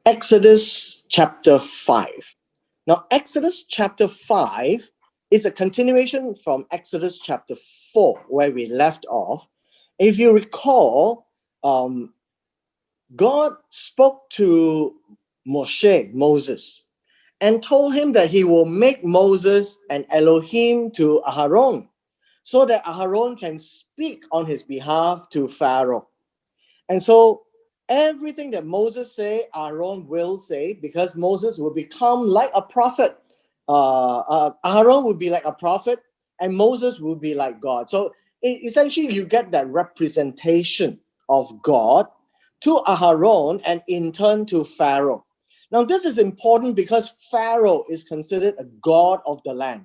Exodus chapter 5. Now, Exodus chapter 5 is a continuation from Exodus chapter 4, where we left off. If you recall, God spoke to Moses, and told him that he will make Moses an Elohim to Aaron, so that Aaron can speak on his behalf to Pharaoh. And so everything that Moses say, Aaron will say, because Moses will become like a prophet. Aaron would be like a prophet, and Moses will be like God. So essentially, you get that representation of God to Aaron and in turn to Pharaoh. Now, this is important because Pharaoh is considered a god of the land.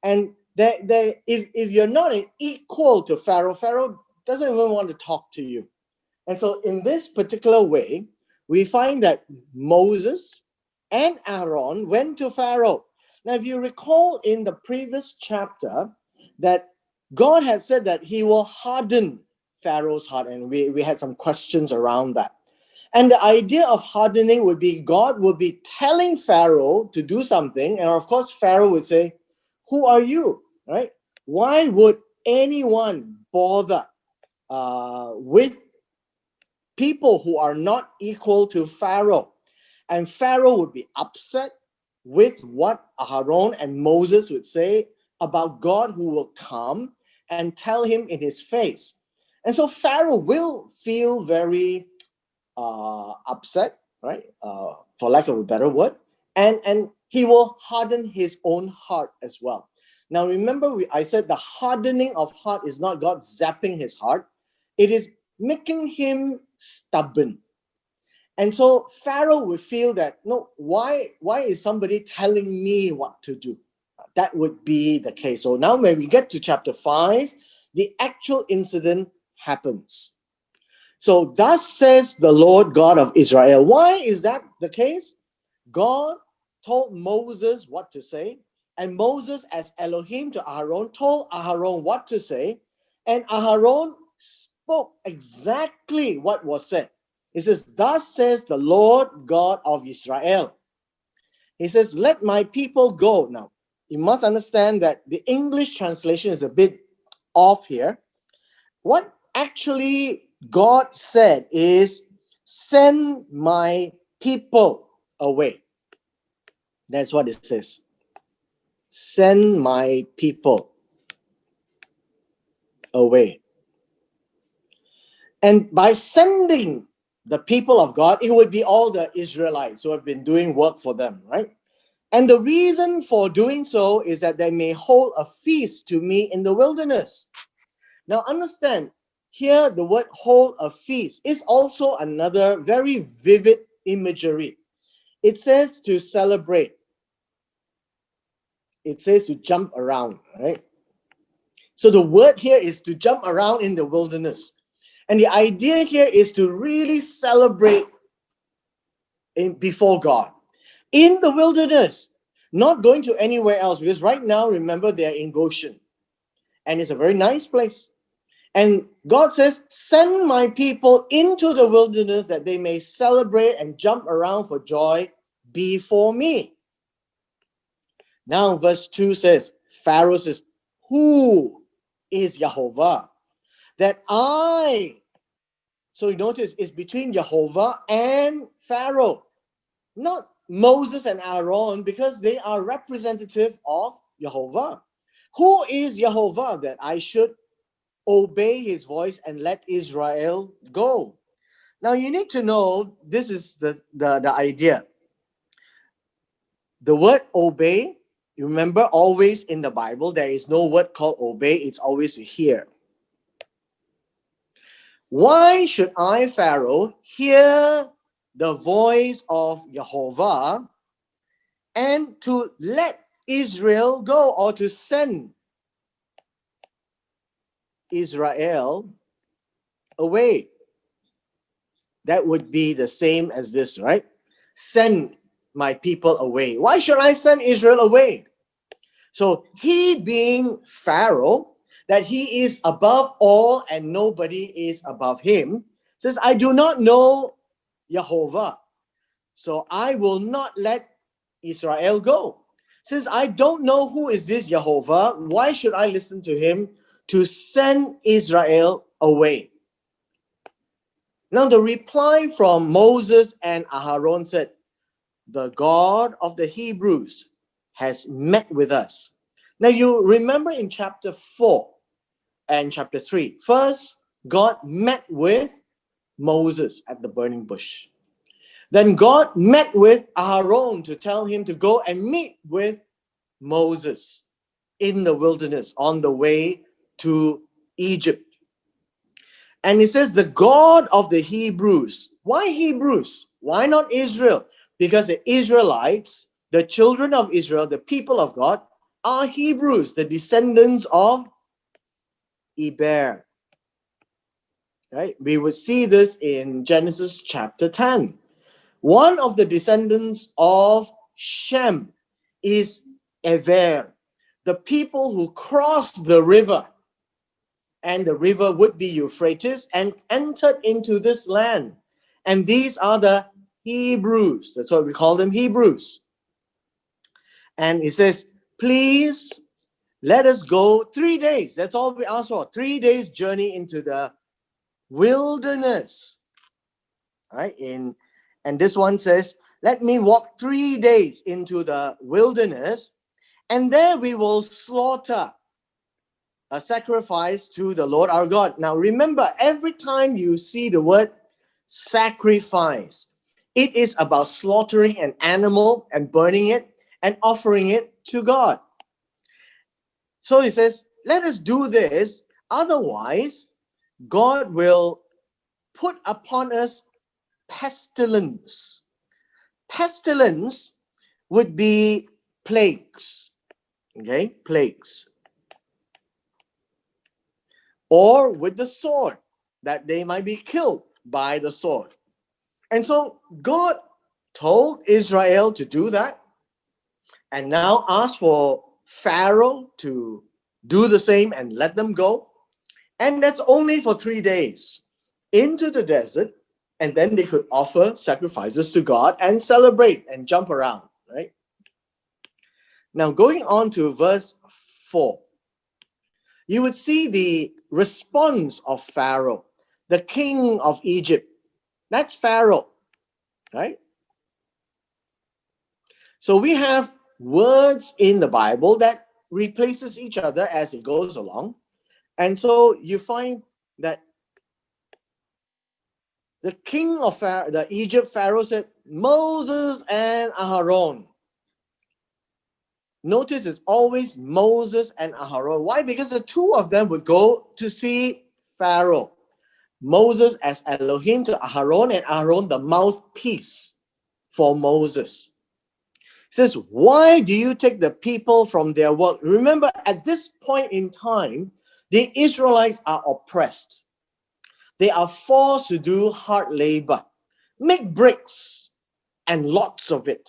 And if you're not an equal to Pharaoh, Pharaoh doesn't even want to talk to you. And so in this particular way, we find that Moses and Aaron went to Pharaoh. Now, if you recall in the previous chapter that God had said that he will harden Pharaoh's heart, and we had some questions around that. And the idea of hardening would be God would be telling Pharaoh to do something, and of course Pharaoh would say, "Who are you?" Right? Why would anyone bother with people who are not equal to Pharaoh? And Pharaoh would be upset with what Aaron and Moses would say about God who will come and tell him in his face. And so Pharaoh will feel very upset, right? For lack of a better word. And he will harden his own heart as well. Now remember, I said the hardening of heart is not God zapping his heart. It is making him stubborn. And so Pharaoh would feel that, no, why is somebody telling me what to do? That would be the case. So now when we get to chapter 5, the actual incident happens. So thus says the Lord God of Israel. Why is that the case? God told Moses what to say, and Moses as Elohim to Aaron told Aaron what to say, and Aaron spoke exactly what was said. He says, thus says the Lord God of Israel. He says, let my people go. Now, you must understand that the English translation is a bit off here. What actually God said is, send my people away. That's what it says. Send my people away. And by sending the people of God, it would be all the Israelites who have been doing work for them, right? And the reason for doing so is that they may hold a feast to me in the wilderness. Now understand, here the word hold a feast is also another very vivid imagery. It says to celebrate. It says to jump around, right? So the word here is to jump around in the wilderness. And the idea here is to really celebrate before God. In the wilderness, not going to anywhere else, because right now, remember, they're in Goshen. And it's a very nice place. And God says, send my people into the wilderness that they may celebrate and jump around for joy before me. Now, verse 2 says, Pharaoh says, who is Jehovah? That I. So you notice it's between Jehovah and Pharaoh, not Moses and Aaron, because they are representative of Jehovah. Who is Jehovah that I should obey his voice and let Israel go? Now you need to know, this is the idea. The word obey, you remember, always in the Bible, there is no word called obey, it's always hear. Why should I, Pharaoh, hear the voice of Jehovah and to let Israel go, or to send Israel away? That would be the same as this, right? Send my people away. Why should I send Israel away? So he, being Pharaoh, that he is above all and nobody is above him, says, I do not know Jehovah. So I will not let Israel go. Since I don't know who is this Jehovah, why should I listen to him to send Israel away? Now the reply from Moses and Aharon said, the God of the Hebrews has met with us. Now you remember in chapter 4 and chapter 3, first God met with Moses at the burning bush. Then God met with Aharon to tell him to go and meet with Moses in the wilderness on the way to Egypt. And it says the God of the Hebrews. Why Hebrews? Why not Israel? Because the Israelites, the children of Israel, the people of God, are Hebrews, the descendants of Eber. Right? We would see this in Genesis chapter 10. One of the descendants of Shem is Eber, the people who crossed the river, and the river would be Euphrates, and entered into this land. And these are the Hebrews. That's why we call them Hebrews. And it says, please let us go 3 days. That's all we ask for. 3 days journey into the wilderness. Right? And this one says, let me walk 3 days into the wilderness, and there we will slaughter a sacrifice to the Lord our God. Now remember, every time you see the word sacrifice, it is about slaughtering an animal and burning it and offering it to God. So he says, let us do this, otherwise God will put upon us pestilence. Pestilence would be plagues. Okay, plagues. Or with the sword, that they might be killed by the sword. And so God told Israel to do that, and now asked for Pharaoh to do the same and let them go. And that's only for 3 days into the desert, and then they could offer sacrifices to God and celebrate and jump around, right? Now going on to verse 4, you would see the response of Pharaoh, the king of Egypt. That's Pharaoh, right? So we have words in the Bible that replaces each other as it goes along. And so you find that the king of the Egypt, Pharaoh, said, Moses and Aharon. Notice it's always Moses and Aharon. Why? Because the two of them would go to see Pharaoh. Moses as Elohim to Aharon, and Aharon the mouthpiece for Moses. It says, why do you take the people from their work? Remember, at this point in time, the Israelites are oppressed. They are forced to do hard labor, make bricks, and lots of it,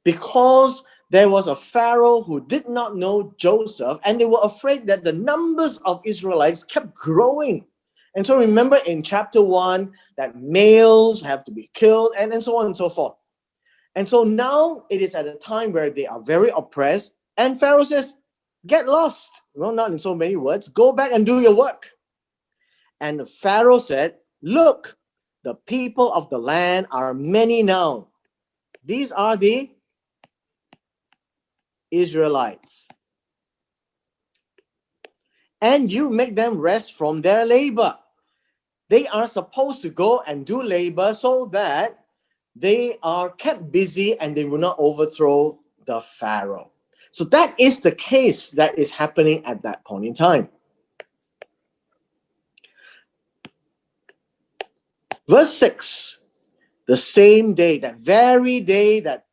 because there was a Pharaoh who did not know Joseph, and they were afraid that the numbers of Israelites kept growing. And so remember in chapter 1 that males have to be killed, and so on and so forth. And so now it is at a time where they are very oppressed, and Pharaoh says, get lost. Well, not in so many words, go back and do your work. And the Pharaoh said, look, the people of the land are many now. These are the Israelites. And you make them rest from their labor. They are supposed to go and do labor so that they are kept busy and they will not overthrow the Pharaoh. So that is the case that is happening at that point in time. Verse 6, the same day, that very day that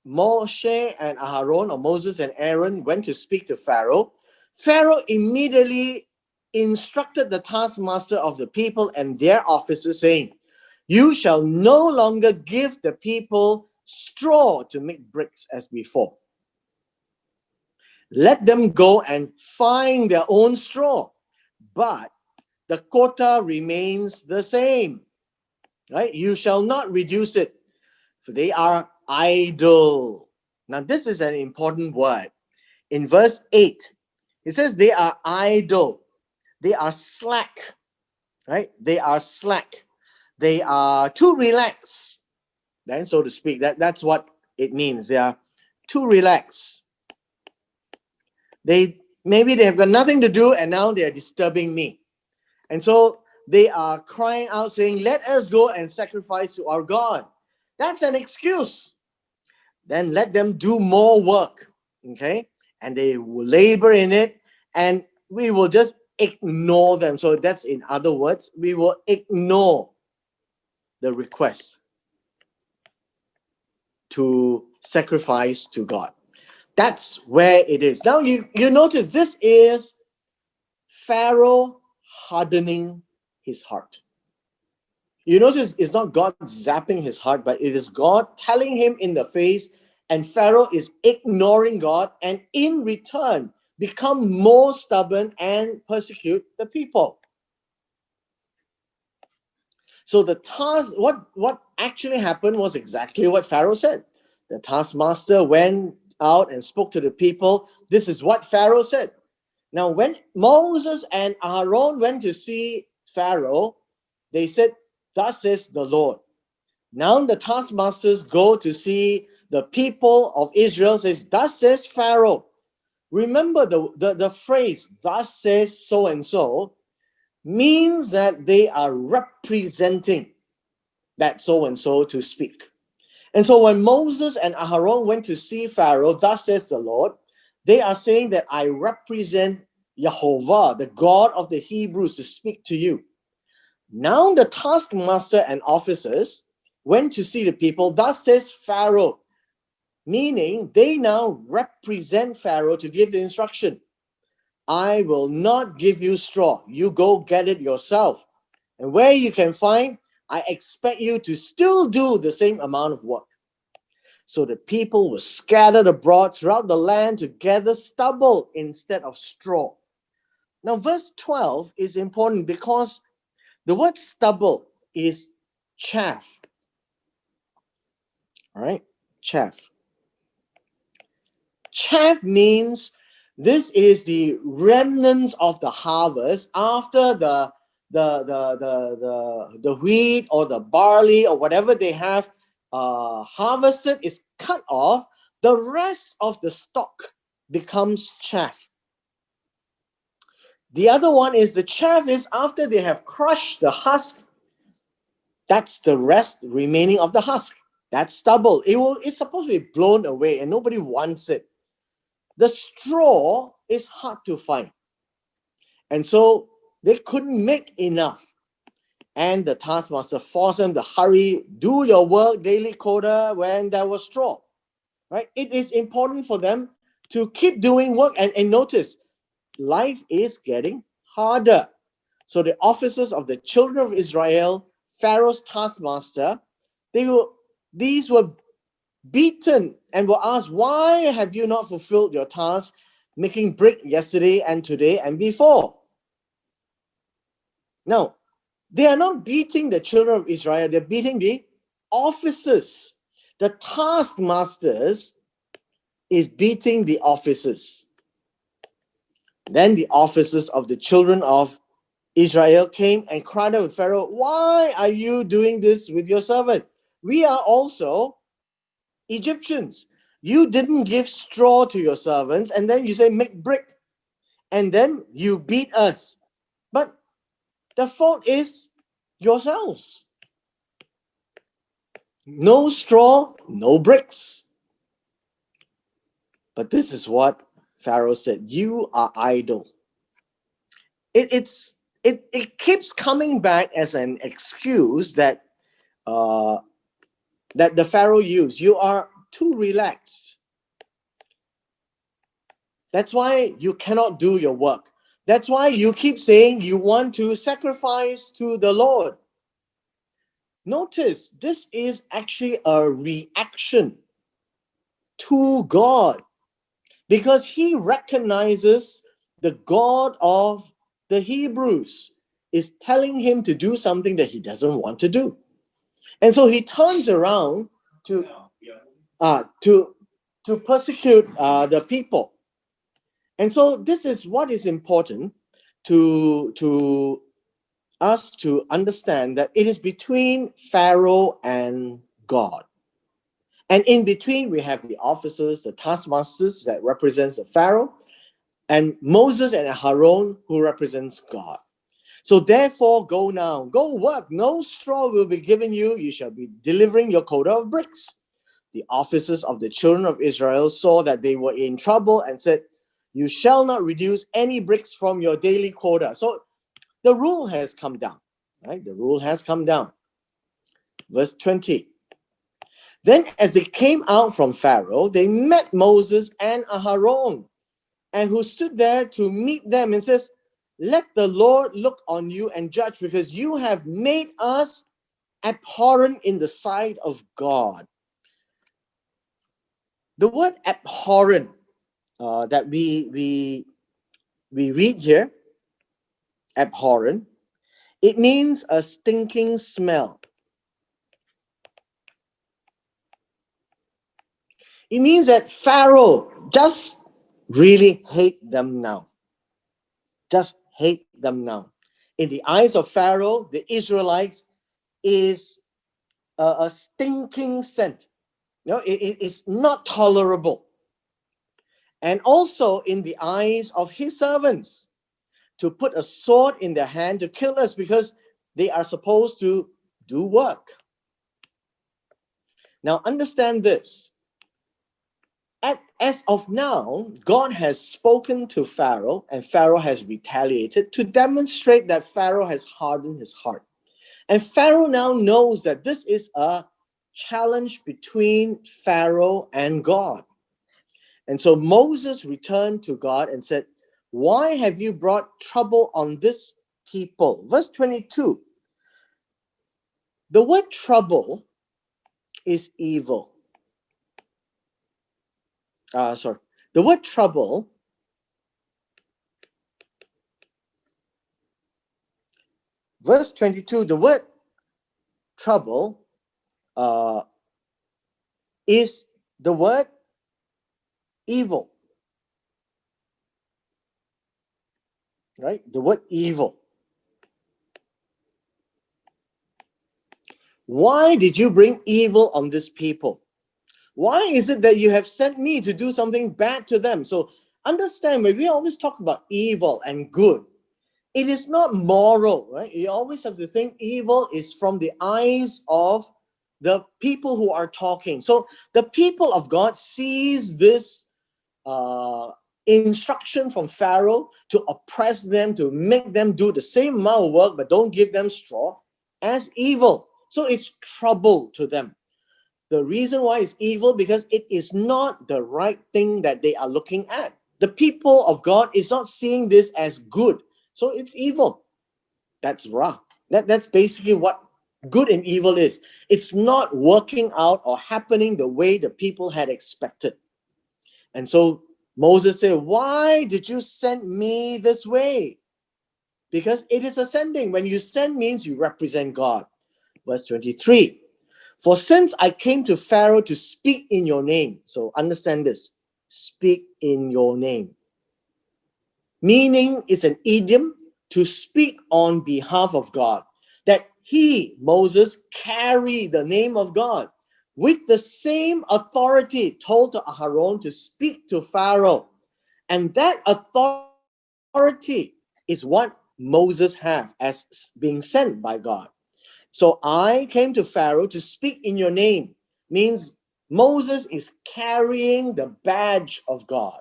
Moshe and Aharon, or Moses and Aaron, went to speak to Pharaoh, Pharaoh immediately instructed the taskmaster of the people and their officers, saying, you shall no longer give the people straw to make bricks as before. Let them go and find their own straw, but the quota remains the same. Right? You shall not reduce it. for they are idle. Now, this is an important word. In verse 8, it says they are idle. They are slack, right? They are slack. They are too relaxed, then, so to speak. That's what it means. They are too relaxed. Maybe they have got nothing to do, and now they are disturbing me. And so they are crying out, saying, let us go and sacrifice to our God. That's an excuse. Then let them do more work, okay? And they will labor in it, and we will just ignore them. So that's, in other words, we will ignore the request to sacrifice to God. That's where it is. Now you notice this is Pharaoh hardening his heart. You notice it's not God zapping his heart, but it is God telling him in the face, and Pharaoh is ignoring God, and in return become more stubborn and persecute the people. So the task, what actually happened was exactly what Pharaoh said. The taskmaster went out and spoke to the people. This is what Pharaoh said. Now, when Moses and Aaron went to see Pharaoh, they said, thus says the Lord. Now the taskmasters go to see the people of Israel, says, thus says Pharaoh. Remember the phrase, thus says so and so, means that they are representing that so and so to speak. And so when Moses and Aaron went to see Pharaoh, thus says the Lord, they are saying that I represent Jehovah, the God of the Hebrews, to speak to you. Now the taskmaster and officers went to see the people, thus says Pharaoh, meaning they now represent Pharaoh to give the instruction. I will not give you straw. You go get it yourself. And where you can find, I expect you to still do the same amount of work. So the people were scattered abroad throughout the land to gather stubble instead of straw. Now, verse 12 is important because the word stubble is chaff. All right, chaff. Chaff means this is the remnants of the harvest after the wheat or the barley or whatever they have harvested is cut off. The rest of the stock becomes chaff. The other one is the chaff is after they have crushed the husk. That's the rest remaining of the husk. That's stubble. It's supposed to be blown away and nobody wants it. The straw is hard to find. And so they couldn't make enough. And the taskmaster forced them to hurry, do your work, daily quota, when there was straw. Right? It is important for them to keep doing work. And notice, life is getting harder. So the officers of the children of Israel, Pharaoh's taskmaster, these were beaten and were asked, why have you not fulfilled your task making brick yesterday and today and before? Now, they are not beating the children of Israel, they're beating the officers. The taskmasters is beating the officers. Then the officers of the children of Israel came and cried out with Pharaoh, why are you doing this with your servant? We are also Egyptians. You didn't give straw to your servants, and then you say make brick, and then you beat us. But the fault is yourselves. No straw, no bricks. But this is what Pharaoh said, you are idle. It keeps coming back as an excuse that the Pharaoh used. You are too relaxed. That's why you cannot do your work. That's why you keep saying you want to sacrifice to the Lord. Notice, this is actually a reaction to God because he recognizes the God of the Hebrews is telling him to do something that he doesn't want to do. And so he turns around to to persecute the people. And so this is what is important to us to understand, that it is between Pharaoh and God. And in between, we have the officers, the taskmasters that represents the Pharaoh, and Moses and Aaron who represents God. So therefore, go now, go work. No straw will be given you. You shall be delivering your quota of bricks. The officers of the children of Israel saw that they were in trouble and said, you shall not reduce any bricks from your daily quota. So the rule has come down, right? The rule has come down. Verse 20. Then as they came out from Pharaoh, they met Moses and Aaron, and who stood there to meet them and says, let the Lord look on you and judge, because you have made us abhorrent in the sight of God. The word abhorrent that we read here, abhorrent, it means a stinking smell. It means that Pharaoh just really hate them now. Just hate them now. In the eyes of Pharaoh, the Israelites is a stinking scent. It's not tolerable. And also in the eyes of his servants, to put a sword in their hand to kill us, because they are supposed to do work. Now understand this. As of now, God has spoken to Pharaoh, and Pharaoh has retaliated to demonstrate that Pharaoh has hardened his heart. And Pharaoh now knows that this is a challenge between Pharaoh and God. And so Moses returned to God and said, why have you brought trouble on this people? Verse 22. The word trouble is evil. The word trouble verse 22, the word trouble is the word evil. Right? The word evil. Why did you bring evil on this people? Why is it that you have sent me to do something bad to them? So understand, when we always talk about evil and good, it is not moral, right? You always have to think evil is from the eyes of the people who are talking. So the people of God sees this instruction from Pharaoh to oppress them, to make them do the same amount of work, but don't give them straw, as evil. So it's trouble to them. The reason why it's evil, because it is not the right thing that they are looking at. The people of God is not seeing this as good. So it's evil. That's wrong. That's basically what good and evil is. It's not working out or happening the way the people had expected. And so Moses said, why did you send me this way? Because it is ascending. When you send means you represent God. Verse 23. For since I came to Pharaoh to speak in your name. So understand this. Speak in your name. Meaning it's an idiom to speak on behalf of God. That he, Moses, carry the name of God with the same authority told to Aaron to speak to Pharaoh. And that authority is what Moses have as being sent by God. So I came to Pharaoh to speak in your name, means Moses is carrying the badge of God.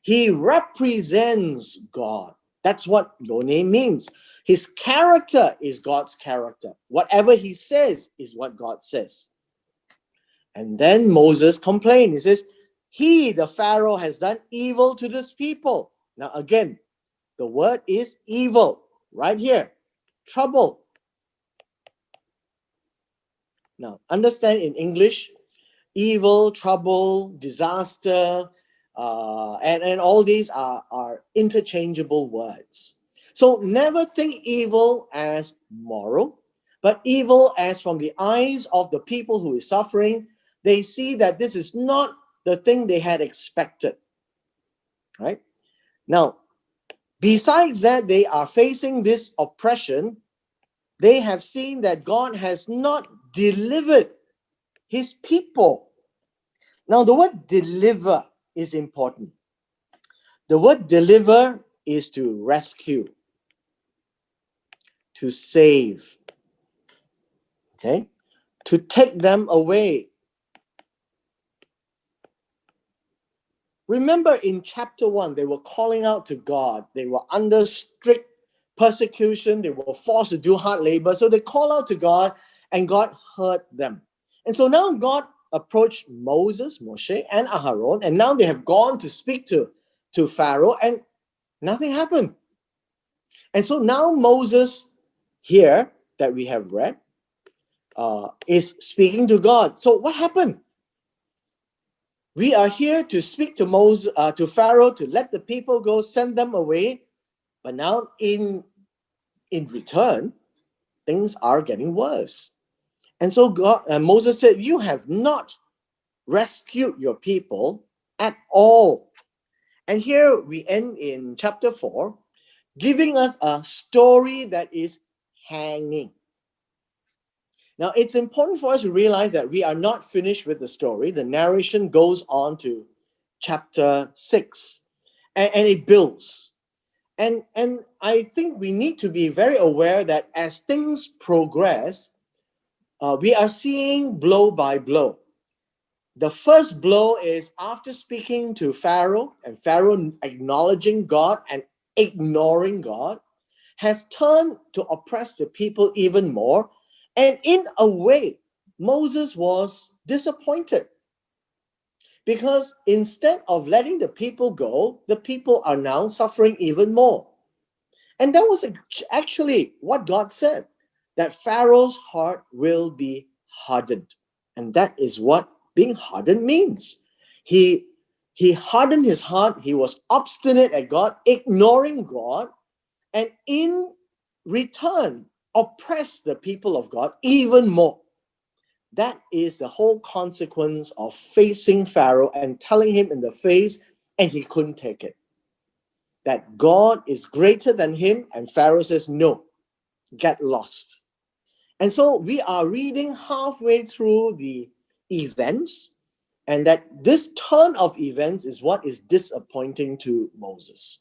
He represents God. That's what your name means. His character is God's character. Whatever he says is what God says. And then Moses complained. He says, he, the Pharaoh, has done evil to this people. Now again, the word is evil right here. Trouble. Now understand, in English, evil, trouble, disaster, and all these are interchangeable words. So never think evil as moral, but evil as from the eyes of the people who is suffering, they see that this is not the thing they had expected. Right? Now, besides that, they are facing this oppression. They have seen that God has not delivered his people. Now, the word deliver is important. The word deliver is to rescue, to save, okay? To take them away. Remember in chapter 1, they were calling out to God. They were under strict persecution. They were forced to do hard labor. So they call out to God, and God heard them. And so now God approached Moses, Moshe, and Aharon, and now they have gone to speak to Pharaoh, and nothing happened. And so now Moses, here that we have read, is speaking to God. So what happened? We are here to speak to Moses, to Pharaoh, to let the people go, send them away. But now in return, things are getting worse. And so Moses said, you have not rescued your people at all. And here we end in chapter 4, giving us a story that is hanging. Now, it's important for us to realize that we are not finished with the story. The narration goes on to chapter 6, and it builds. And I think we need to be very aware that as things progress, we are seeing blow by blow. The first blow is after speaking to Pharaoh, and Pharaoh acknowledging God and ignoring God, has turned to oppress the people even more. And in a way, Moses was disappointed, because instead of letting the people go, the people are now suffering even more. And that was actually what God said, that Pharaoh's heart will be hardened. And that is what being hardened means. He hardened his heart. He was obstinate at God, ignoring God, and in return, oppressed the people of God even more. That is the whole consequence of facing Pharaoh and telling him in the face, and he couldn't take it. That God is greater than him, and Pharaoh says, no, get lost. And so we are reading halfway through the events, and that this turn of events is what is disappointing to Moses.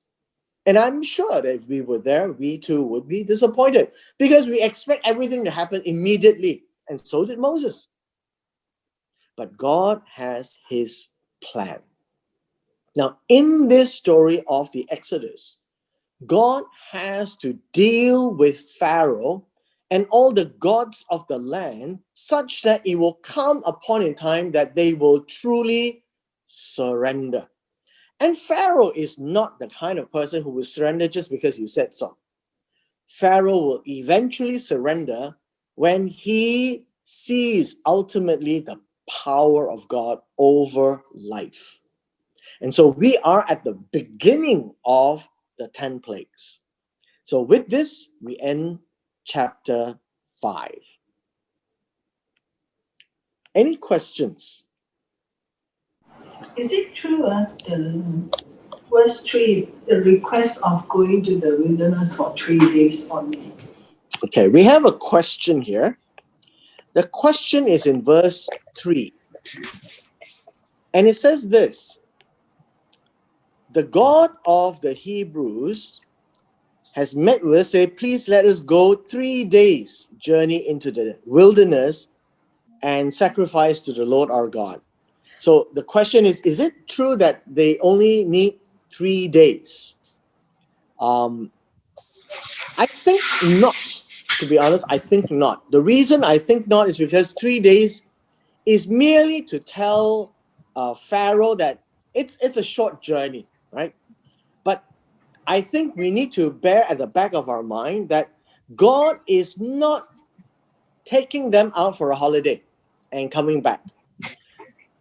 And I'm sure that if we were there, we too would be disappointed, because we expect everything to happen immediately. And so did Moses. But God has his plan. Now, in this story of the Exodus, God has to deal with Pharaoh and all the gods of the land, such that it will come upon a time that they will truly surrender. And Pharaoh is not the kind of person who will surrender just because you said so. Pharaoh will eventually surrender when he sees ultimately the power of God over life. And so we are at the beginning of the 10 plagues. So with this, we end chapter 5. Any questions? Is it true the verse 3, the request of going to the wilderness for 3 days only? Okay, we have a question here. The question is in verse 3. And it says this: the God of the Hebrews has met with us, say, please let us go 3 days journey into the wilderness and sacrifice to the Lord our God. So the question is it true that they only need 3 days? I think not, to be honest. I think not. The reason I think not is because 3 days is merely to tell Pharaoh that it's a short journey, right? But I think we need to bear at the back of our mind that God is not taking them out for a holiday and coming back.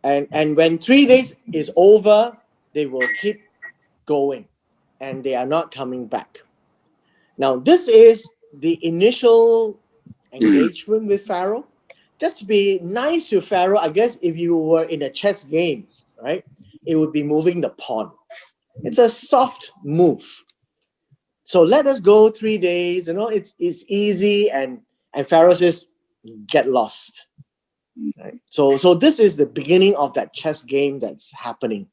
And when 3 days is over, they will keep going and they are not coming back. Now, this is the initial engagement with Pharaoh just to be nice to Pharaoh, I guess if you were in a chess game, right, it would be moving the pawn. It's a soft move. So let us go 3 days, it's easy, and Pharaoh says, get lost. Right? So this is the beginning of that chess game that's happening.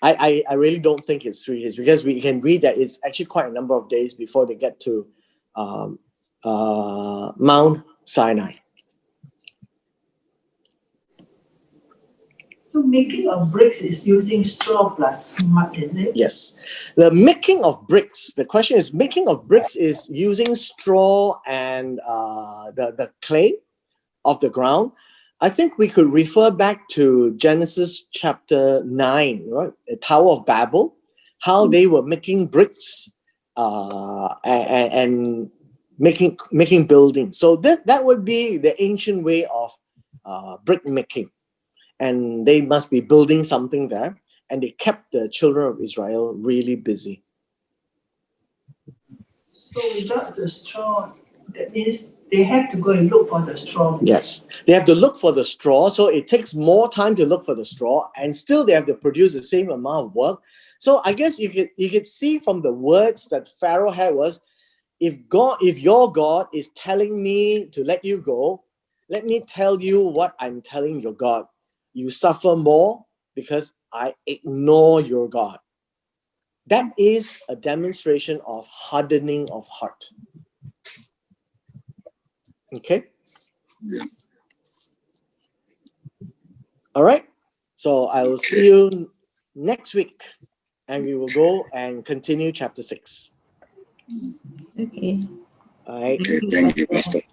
I really don't think it's 3 days, because we can read that it's actually quite a number of days before they get to Mount Sinai. So making of bricks is using straw plus mud, isn't it? Yes. The making of bricks, the question is, making of bricks is using straw and the clay of the ground. I think we could refer back to Genesis chapter 9, right? The Tower of Babel, how they were making bricks and making buildings. So that would be the ancient way of brick making. And they must be building something there. And they kept the children of Israel really busy. So without the straw, that means they have to go and look for the straw. Yes, they have to look for the straw. So it takes more time to look for the straw, and still they have to produce the same amount of work. So I guess you could see from the words that Pharaoh had was, if your God is telling me to let you go, let me tell you what I'm telling your God. You suffer more because I ignore your God. That is a demonstration of hardening of heart. Okay? All right. So I will see you next week, and we will go and continue chapter 6. Okay. All right. Thank you, Thank you, Pastor. Pastor.